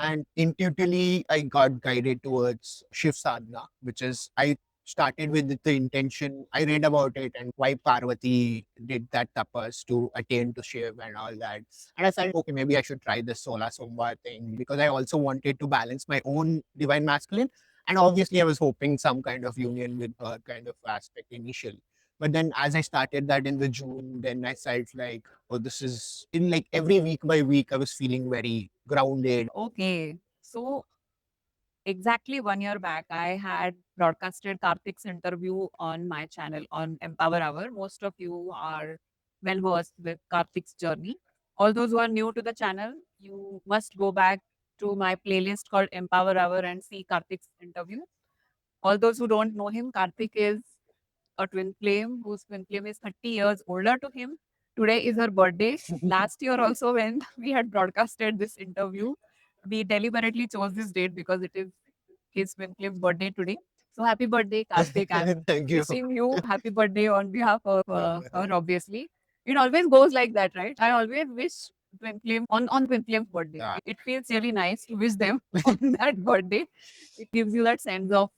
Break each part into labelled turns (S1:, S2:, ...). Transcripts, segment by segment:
S1: And intuitively, I got guided towards Shiv Sadhana, which is, I started with the intention, I read about it and why Parvati did that tapas to attain to Shiv and all that. And I felt, okay, maybe I should try this Sola Somvar thing because I also wanted to balance my own divine masculine. And obviously, I was hoping some kind of union with her kind of aspect initially. But then as I started that in the June, then I felt like, oh, this is in like every week by week, I was feeling very grounded.
S2: Okay. So exactly 1 year back, I had broadcasted Karthik's interview on my channel on Empower Hour. Most of you are well versed with Karthik's journey. All those who are new to the channel, you must go back to my playlist called Empower Hour and see Karthik's interview. All those who don't know him, Karthik is a twin flame whose twin flame is 30 years older to him. Today is her birthday. Last year also, when we had broadcasted this interview, we deliberately chose this date because it is his twin flame's birthday today. So happy birthday, Karthik. I'm
S1: Thank you.
S2: wishing you happy birthday on behalf of her, obviously. It always goes like that, right? I always wish twin flame on twin flame's birthday.
S1: Yeah.
S2: It feels really nice to wish them on that birthday. It gives you that sense of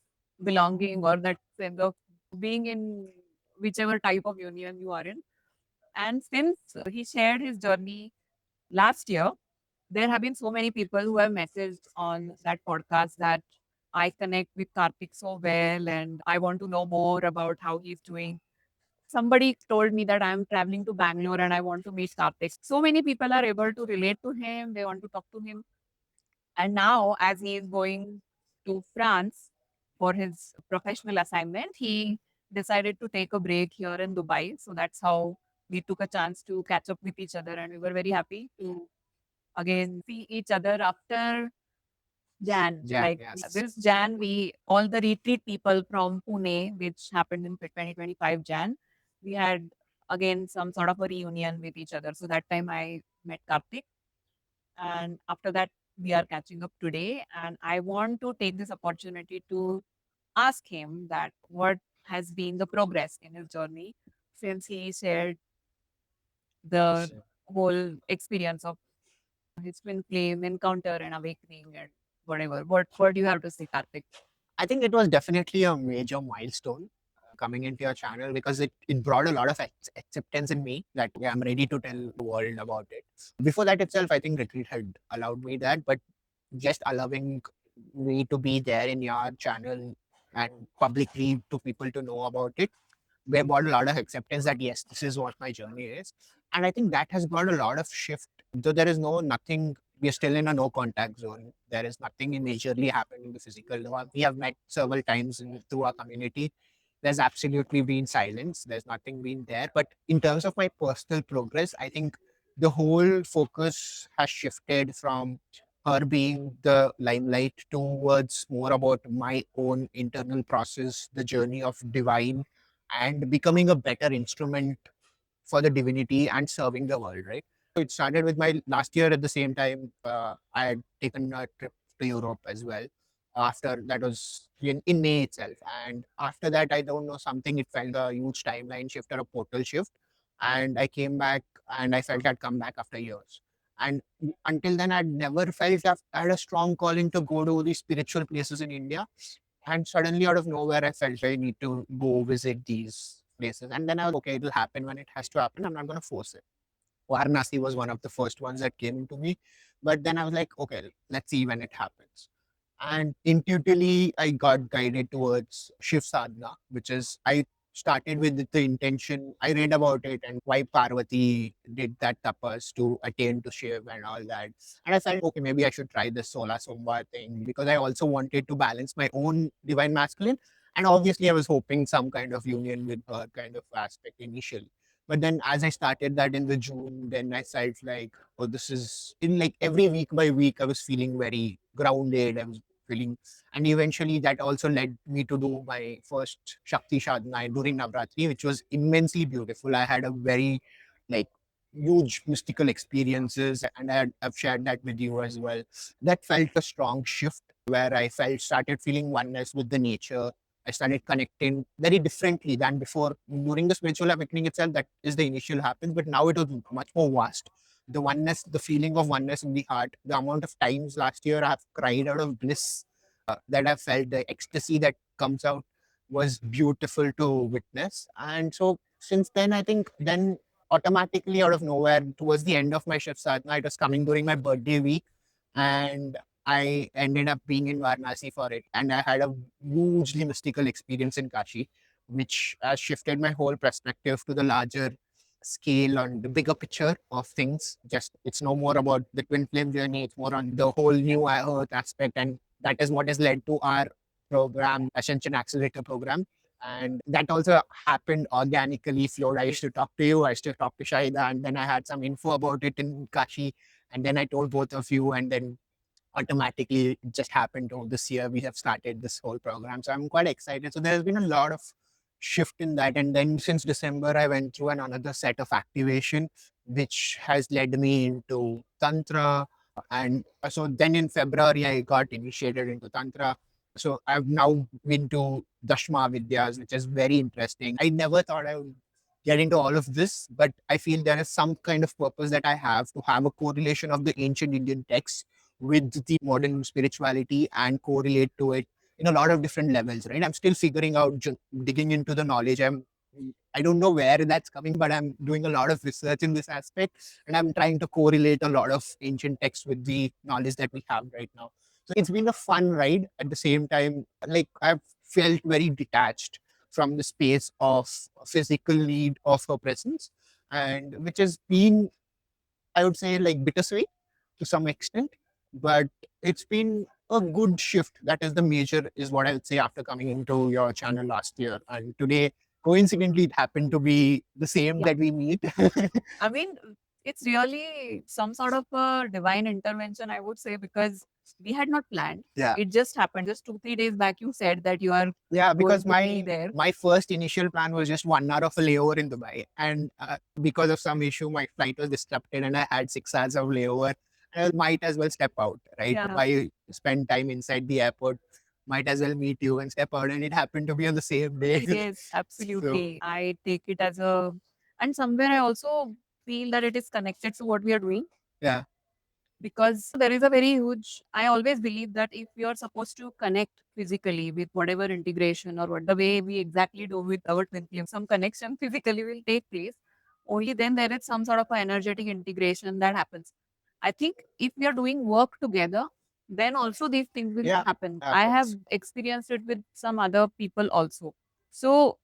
S2: belonging or that sense of being in whichever type of union you are in. And since he shared his journey last year, there have been so many people who have messaged on that podcast that I connect with Karthik so well and I want to know more about how he's doing. Somebody told me that I'm traveling to Bangalore and I want to meet Karthik. So many people are able to relate to him, they want to talk to him. And now, as he is going to France for his professional assignment, he decided to take a break here in Dubai. So that's how we took a chance to catch up with each other. And we were very happy to again see each other after Jan.
S1: Jan,
S2: Like
S1: yes.
S2: this Jan, we all the retreat people from Pune, which happened in 2025 Jan, we had again some sort of a reunion with each other. So that time I met Karthik. And after that, we are catching up today. And I want to take this opportunity to ask him that what has been the progress in his journey since he shared the whole experience of his twin flame encounter and awakening and whatever. What do you have to say, Karthik?
S1: I think it was definitely a major milestone coming into your channel because it brought a lot of acceptance in me that yeah, I'm ready to tell the world about it. Before that itself, I think Retreat had allowed me that, but just allowing me to be there in your channel and publicly to people to know about it, we have got a lot of acceptance that yes, this is what my journey is. And I think that has brought a lot of shift. Though there is nothing, we are still in a no contact zone. There is nothing majorly happening in the physical. We have met several times through our community. There's absolutely been silence. There's nothing been there. But in terms of my personal progress, I think the whole focus has shifted from her being the limelight towards more about my own internal process, the journey of divine and becoming a better instrument for the divinity and serving the world, right? So it started with my last year at the same time. I had taken a trip to Europe as well. After that was in May itself. And after that, I don't know something, it felt a huge timeline shift or a portal shift. And I came back and I felt I'd come back after years. And until then, I'd never felt I had a strong calling to go to these spiritual places in India. And suddenly, out of nowhere, I felt I need to go visit these places. And then I was okay, it'll happen when it has to happen. I'm not going to force it. Varanasi was one of the first ones that came into me. But then I was like, okay, let's see when it happens. And intuitively, I got guided towards Shiv Sadhana, which is, I started with the intention, I read about it and why Parvati did that tapas to attain to Shiv and all that. And I felt, okay, maybe I should try this Sola Somvar thing because I also wanted to balance my own divine masculine. And obviously, I was hoping some kind of union with her kind of aspect initially. But then as I started that in the June, then I felt like, oh, this is in like every week by week, I was feeling very grounded. I was feeling, and eventually that also led me to do my first Shakti Sadhana during Navratri, which was immensely beautiful. I had a very like huge mystical experiences, and I've shared that with you as well. That felt a strong shift where I felt started feeling oneness with the nature. I started connecting very differently than before. During the spiritual awakening itself, that is the initial happens, but now it was much more vast. the oneness, the feeling of oneness in the heart, the amount of times last year I've cried out of bliss that I felt, the ecstasy that comes out was beautiful to witness. And so since then, I think then automatically out of nowhere, towards the end of my Shiv Sadhana, it was coming during my birthday week. And I ended up being in Varanasi for it. And I had a hugely mystical experience in Kashi, which has shifted my whole perspective to the larger scale on the bigger picture of things. Just it's no more about the twin flame journey, it's more on the whole new earth aspect. And that is what has led to our program, Ascension Accelerator program. And that also happened organically, flowed. I used to talk to you, I used to talk to Shaida, and then I had some info about it in Kashi. And then I told both of you, and then automatically it just happened to this year we have started this whole program. So I'm quite excited. So there's been a lot of shift in that. And then since December, I went through another set of activation, which has led me into Tantra. And so then in February, I got initiated into Tantra. So I've now been to Dashma Vidyas, which is very interesting. I never thought I would get into all of this, but I feel there is some kind of purpose that I have to have a correlation of the ancient Indian texts with the modern spirituality and correlate to it in a lot of different levels, right? I'm still figuring out, digging into the knowledge. I don't know where that's coming, but I'm doing a lot of research in this aspect, and I'm trying to correlate a lot of ancient texts with the knowledge that we have right now. So it's been a fun ride. At the same time, like I've felt very detached from the space of physical need of her presence, and which has been, I would say, like bittersweet to some extent, but it's been a good shift. That is the major, is what I would say, after coming into your channel last year. And today, coincidentally, it happened to be the same that we meet.
S2: I mean, it's really some sort of a divine intervention, I would say, because we had not planned.
S1: Yeah.
S2: It just happened. Just 2, 3 days back, you said that you are
S1: Yeah, because
S2: going to be there.
S1: my first initial plan was just 1 hour of a layover in Dubai, and because of some issue, my flight was disrupted, and I had 6 hours of layover. I might as well step out, right?
S2: Yeah.
S1: Why spend time inside the airport? Might as well meet you and step out, and it happened to be on the same day.
S2: Yes,
S1: So
S2: absolutely. I take it as a, and somewhere I also feel that it is connected to what we are doing,
S1: yeah,
S2: because there is a very huge, I always believe that if you're supposed to connect physically with whatever integration or what the way we exactly do with our twin flame, some connection physically will take place. Only then there is some sort of an energetic integration that happens. I think if we are doing work together, then also these things will
S1: yeah,
S2: happen. I have
S1: happens.
S2: experienced it with some other people also. So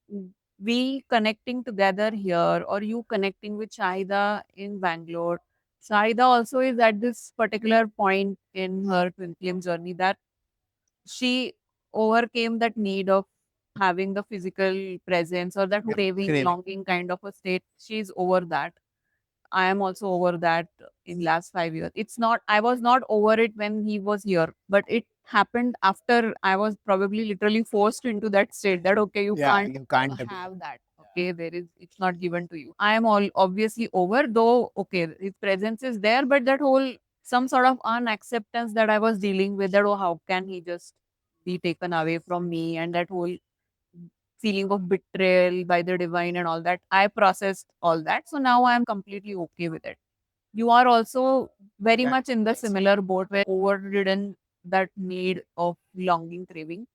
S2: we connecting together here, or you connecting with Shahida in Bangalore. Saida also is at this particular point in her twin flame journey that she overcame that need of having the physical presence or that
S1: Yeah,
S2: craving,
S1: craving.
S2: longing kind of a state. She's over that. I am also over that in last 5 years. It's not, I was not over it when he was here, but it happened after I was probably literally forced into that state that, okay, you
S1: Yeah,
S2: can't
S1: you can't
S2: have that. Okay, there is, it's not given to you. I am all obviously over, though, okay, his presence is there, but that whole, some sort of unacceptance that I was dealing with, that, oh, how can he just be taken away from me, and that whole feeling of betrayal by the divine and all that. I processed all that. So now I'm completely okay with it. You are also very
S1: Yeah,
S2: much in the
S1: yes.
S2: similar boat where overridden that need of longing, craving.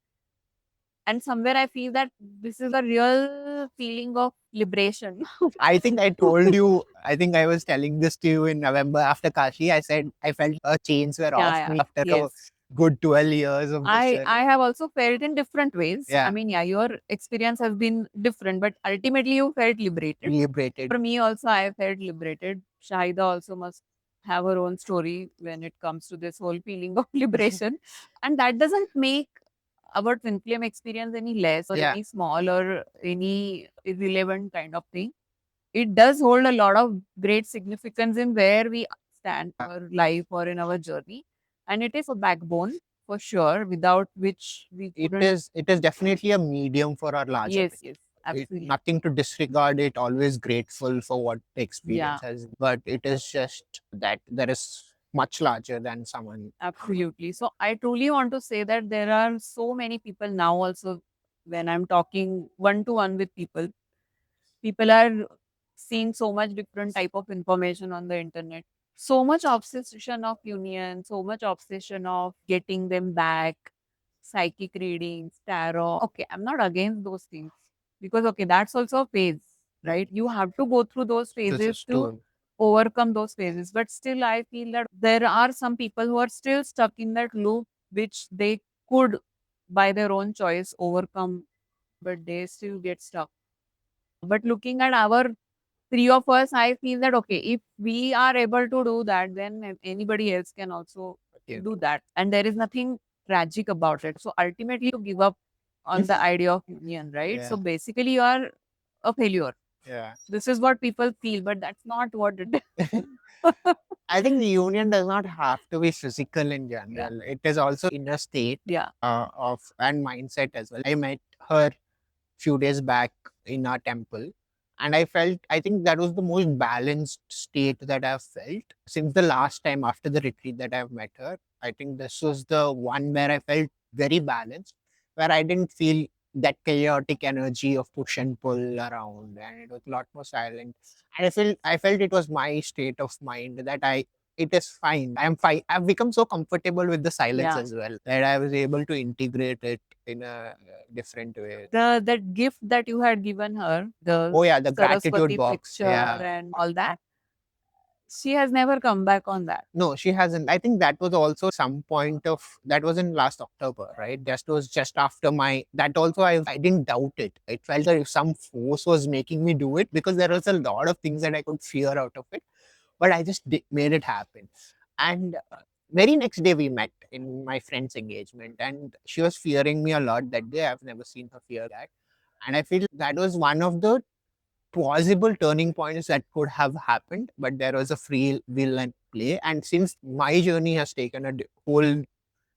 S2: And somewhere I feel that this is a real feeling of liberation.
S1: I think I told you, I think I was telling this to you in November after Kashi. I said I felt chains were off
S2: Yeah,
S1: me
S2: yeah.
S1: after a
S2: Yes.
S1: good 12 years of this journey.
S2: I have also felt in different ways. I
S1: Yeah,
S2: mean, yeah, your experience has been different, but ultimately you felt liberated.
S1: liberated.
S2: For me also, I felt liberated. Shahida also must have her own story when it comes to this whole feeling of liberation. And that doesn't make our twin flame experience any less or
S1: Yeah.
S2: any small or any irrelevant kind of thing. It does hold a lot of great significance in where we stand in our life or in our journey. And it is a backbone for sure, without which we couldn't.
S1: It is definitely a medium for our larger
S2: Yes,
S1: picture.
S2: yes, absolutely.
S1: Nothing to disregard it, always grateful for what the experience
S2: Yeah.
S1: has, but it is just that there is much larger than someone.
S2: Absolutely. So I truly want to say that there are so many people now also, when I'm talking one to one with people, people are seeing so much different type of information on the internet. so much obsession of union, so much obsession of getting them back, psychic readings, tarot. Okay, I'm not against those things because, okay, that's also a phase, right? You have to go through those
S1: This
S2: phases
S1: is
S2: to
S1: true.
S2: overcome those phases. But still, I feel that there are some people who are still stuck in that loop, which they could, by their own choice, overcome, but they still get stuck. But looking at our three of us, I feel that okay, if we are able to do that, then anybody else can also
S1: Okay.
S2: do that. And there is nothing tragic about it. So ultimately, you give up on the idea of union, right? So
S1: Yeah.
S2: basically, you are a failure.
S1: Yeah.
S2: This is what people feel, but that's not what it is.
S1: I think the union does not have to be physical in
S2: Yeah.
S1: general. It is also inner state
S2: Yeah.
S1: of and mindset as well. I met her few days back in our temple. And I think that was the most balanced state that I've felt since the last time after the retreat that I've met her. I think this was the one where I felt very balanced, where I didn't feel that chaotic energy of push and pull around, and it was a lot more silent. And I felt it was my state of mind that it is fine. I'm fine. I've become so comfortable with the silence
S2: Yeah.
S1: as well that I was able to integrate it in a different way.
S2: That gift that you had given her, the
S1: Oh yeah, the gratitude
S2: Saraswati
S1: box.
S2: picture
S1: Yeah.
S2: and all that, she has never come back on that.
S1: No, she hasn't. I think that was also some point of that was in last October, right? That was just after my that also I didn't doubt it. I felt that if some force was making me do it because there was a lot of things that I could fear out of it, but I just made it happen. And very next day we met in my friend's engagement, and she was fearing me a lot that day. I've never seen her fear that, and I feel that was one of the plausible turning points that could have happened, but there was a free will and play. And since my journey has taken a whole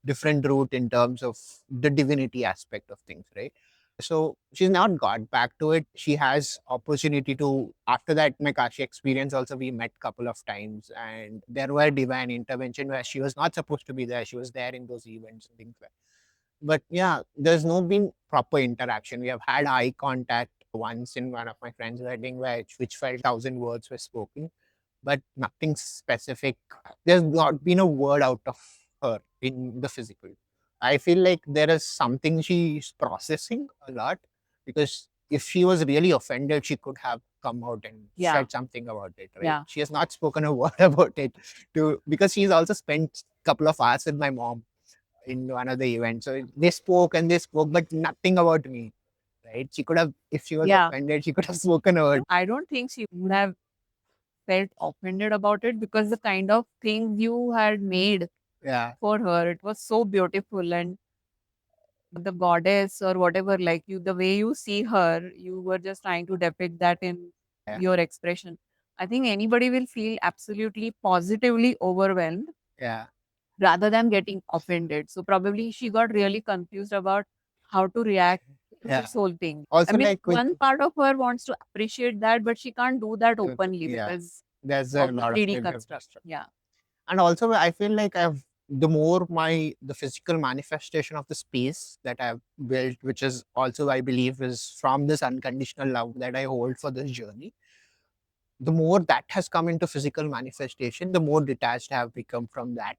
S1: different route in terms of the divinity aspect of things, right? So she's not got back to it. She has opportunity to after that my Kashi experience also we met couple of times and there were divine intervention where she was not supposed to be there. She was there in those events and things like but yeah, there's no been proper interaction. We have had eye contact once in one of my friend's wedding which felt 1,000 words were spoken, but nothing specific. There's not been a word out of her in the physical. I feel like there is something she's processing a lot because if she was really offended, she could have come out and
S2: Yeah.
S1: said something about it, right?
S2: Yeah.
S1: She has not spoken a word about it to because she's also spent a couple of hours with my mom in one of the events. So they spoke, but nothing about me, right? She could have, if she was
S2: Yeah.
S1: offended, she could have spoken a word.
S2: I don't think she would have felt offended about it because the kind of things you had made
S1: Yeah.
S2: for her, it was so beautiful. And the goddess or whatever, like you, the way you see her, you were just trying to depict that in
S1: Yeah.
S2: your expression. I think anybody will feel absolutely positively overwhelmed
S1: Yeah.
S2: rather than getting offended. So probably she got really confused about how to react to
S1: Yeah.
S2: this whole thing. I
S1: Also,
S2: mean,
S1: like with
S2: one part of her wants to appreciate that, but she can't do that openly
S1: yeah,
S2: because
S1: there's a
S2: of the
S1: lot of
S2: 3D
S1: negative
S2: construct.
S1: stuff.
S2: Yeah.
S1: And also, I feel like the more the physical manifestation of the space that I've built, which is also, I believe, is from this unconditional love that I hold for this journey the more that has come into physical manifestation, the more detached I have become from that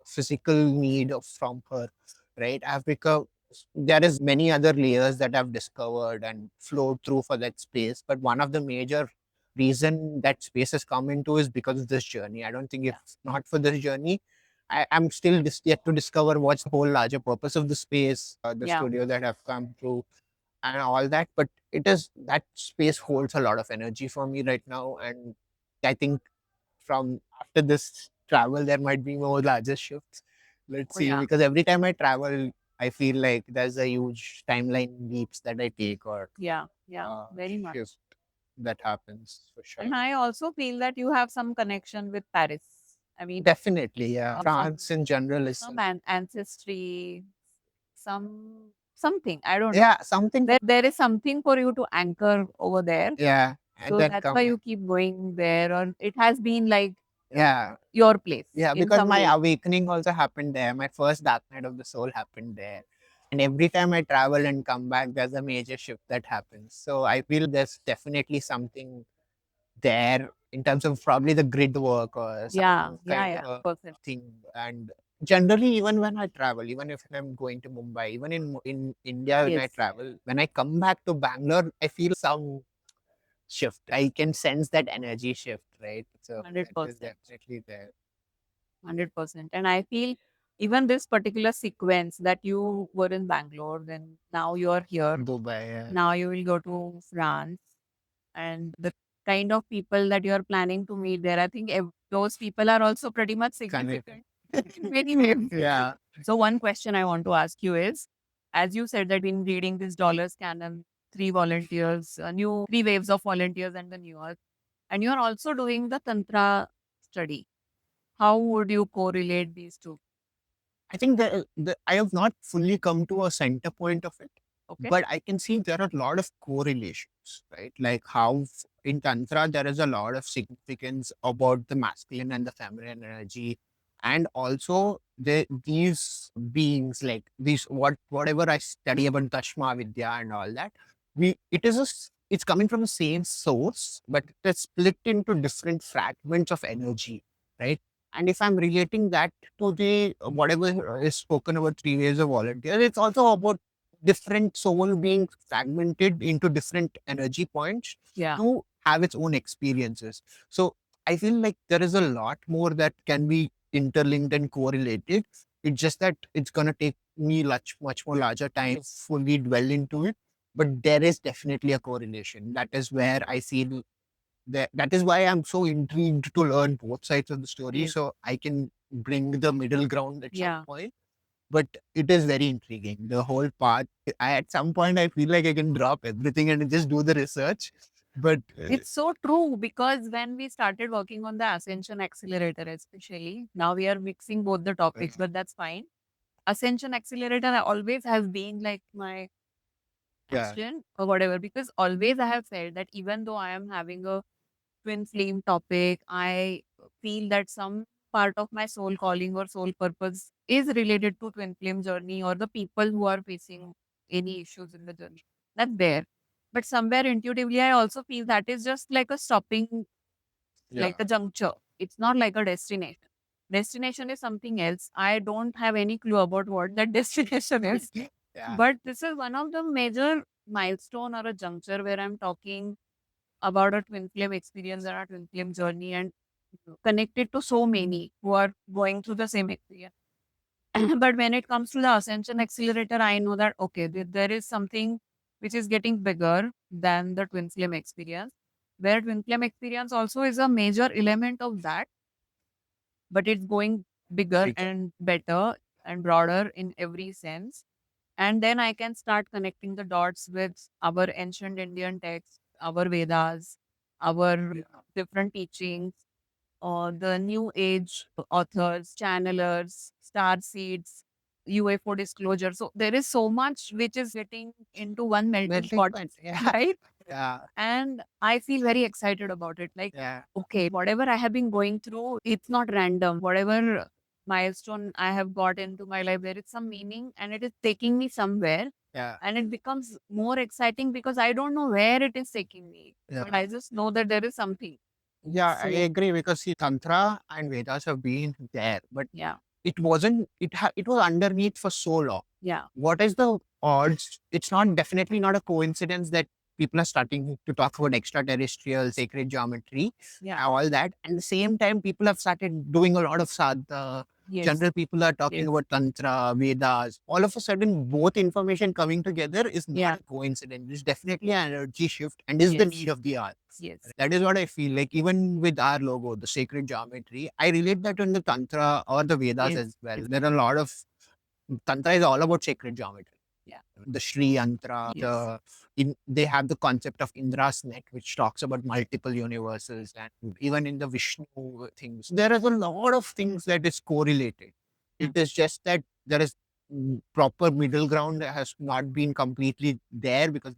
S1: physical need from her, right? I've become, there is many other layers that I've discovered and flowed through for that space. But one of the major reason that space has come into is because of this journey. I don't think if not for this journey, I'm still yet to discover what's the whole larger purpose of the space, the
S2: Yeah.
S1: studio that I've come through and all that. But it is that space holds a lot of energy for me right now. And I think from after this travel, there might be more larger shifts. Let's
S2: Oh,
S1: see,
S2: yeah.
S1: because every time I travel, I feel like there's a huge timeline leaps that I take or
S2: Yeah. Yeah. Very much.
S1: shift that happens for sure.
S2: And I also feel that you have some connection with Paris. I mean,
S1: Definitely, yeah.
S2: some
S1: France in general is
S2: some ancestry, something. I don't know.
S1: yeah something
S2: There is something for you to anchor over there.
S1: yeah and
S2: So
S1: then
S2: that's
S1: come
S2: why you keep going there, or it has been like
S1: yeah
S2: your place
S1: yeah
S2: in
S1: because
S2: some
S1: my
S2: way.
S1: awakening also happened there. My first dark night of the soul happened there. And every time I travel and come back, there's a major shift that happens. So I feel there's definitely something there in terms of probably the grid work or
S2: Yeah,
S1: some
S2: yeah,
S1: kind
S2: yeah.
S1: of
S2: Person.
S1: thing. And generally, even when I travel, even if I'm going to Mumbai, even in India, when I
S2: Yes,
S1: travel, when I come back to Bangalore, I feel some shift. I can sense that energy shift, right? So that is
S2: 100%.
S1: definitely there.
S2: 100%. And I feel even this particular sequence that you were in Bangalore, then now you're here,
S1: Dubai, yeah.
S2: now you will go to France, and the kind of people that you're planning to meet there, I think those people are also pretty much significant in many ways.
S1: Yeah.
S2: So, one question I want to ask you is, as you said that in reading this Dolores canon, three volunteers, new three waves of volunteers and the New Earth, and you're also doing the Tantra study. How would you correlate these two?
S1: I think I have not fully come to a center point of it,
S2: Okay.
S1: but I can see there are a lot of correlations, right? Like how in Tantra, there is a lot of significance about the masculine and the feminine energy. And also these beings, like these, whatever I study about Tashma Vidya and all that, it's coming from the same source, but it's split into different fragments of energy, right? And if I'm relating that to the whatever is spoken about 3 ways of volunteers, it's also about different soul being fragmented into different energy points
S2: Yeah.
S1: to have its own experiences. So I feel like there is a lot more that can be interlinked and correlated. It's just that it's gonna take me much more larger time to fully dwell into it. But there is definitely a correlation. That is where I feel that is why I'm so intrigued to learn both sides of the story,
S2: Yes.
S1: so I can bring the middle ground at some
S2: Yeah.
S1: point. But it is very intriguing. The whole part. At some point, I feel like I can drop everything and just do the research. But
S2: It's so true because when we started working on the Ascension Accelerator, especially, now we are mixing both the topics, but that's fine. Ascension Accelerator always has been like my
S1: yeah,
S2: passion or whatever, because always I have felt that even though I am having a twin flame topic, I feel that some part of my soul calling or soul purpose is related to twin flame journey or the people who are facing any issues in the journey. That's there. But somewhere intuitively, I also feel that is just like a stopping,
S1: yeah,
S2: like a juncture. It's not like a destination. Destination is something else. I don't have any clue about what that destination is.
S1: yeah,
S2: But this is one of the major milestone or a juncture where I'm talking about a twin flame experience or a twin flame journey and connected to so many who are going through the same experience. But when it comes to the Ascension Accelerator, I know that, okay, there is something which is getting bigger than the twin flame experience, where twin flame experience also is a major element of that, but it's going bigger
S1: big-
S2: and better and broader in every sense. And then I can start connecting the dots with our ancient Indian texts, our Vedas, our different teachings, or the new age authors, channelers, star seeds, UFO disclosure. So there is so much which is getting into one melting
S1: melting
S2: pot,
S1: pot. Yeah,
S2: right?
S1: yeah,
S2: And I feel very excited about it. Like,
S1: yeah,
S2: okay, whatever I have been going through, it's not random. Whatever milestone I have got into my life, there is some meaning and it is taking me somewhere.
S1: yeah.
S2: And it becomes more exciting because I don't know where it is taking me,
S1: Yeah.
S2: but I just know that there is something.
S1: Yeah, I
S2: So,
S1: agree because see, Tantra and Vedas have been there, but
S2: yeah,
S1: it wasn't. It was underneath for so long.
S2: yeah,
S1: What is the odds? It's not definitely not a coincidence that people are starting to talk about extraterrestrial, sacred geometry,
S2: yeah,
S1: and all that. And the same time, people have started doing a lot of sadhana.
S2: yes,
S1: General people are talking
S2: yes,
S1: about Tantra, Vedas. All of a sudden, both information coming together is
S2: yeah,
S1: not a coincidence. It's definitely an energy shift and is the
S2: yes,
S1: need of the hour.
S2: yes,
S1: That is what I feel like. Even with our logo, the sacred geometry, I relate that in the Tantra or the Vedas
S2: yes,
S1: as well.
S2: yes,
S1: There are a lot of Tantra is all about sacred geometry.
S2: yeah,
S1: The Sri Yantra,
S2: yes,
S1: they have the concept of Indra's net, which talks about multiple universes, and even in the Vishnu things, there is a lot of things that is correlated.
S2: yeah,
S1: It is just that there is proper middle ground that has not been completely there because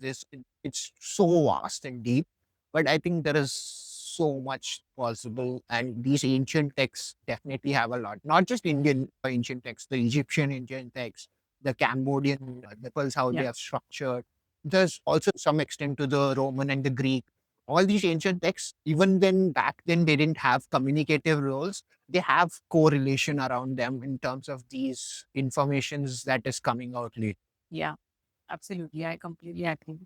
S1: it's so vast and deep. But I think there is so much possible, and these ancient texts definitely have a lot. Not just Indian ancient texts, the Egyptian ancient texts, the Cambodian temples, how they
S2: yeah,
S1: have structured. There's also some extent to the Roman and the Greek. all these ancient texts, even then back then they didn't have communicative roles, they have correlation around them in terms of these informations that is coming out late.
S2: Yeah, absolutely. I completely agree.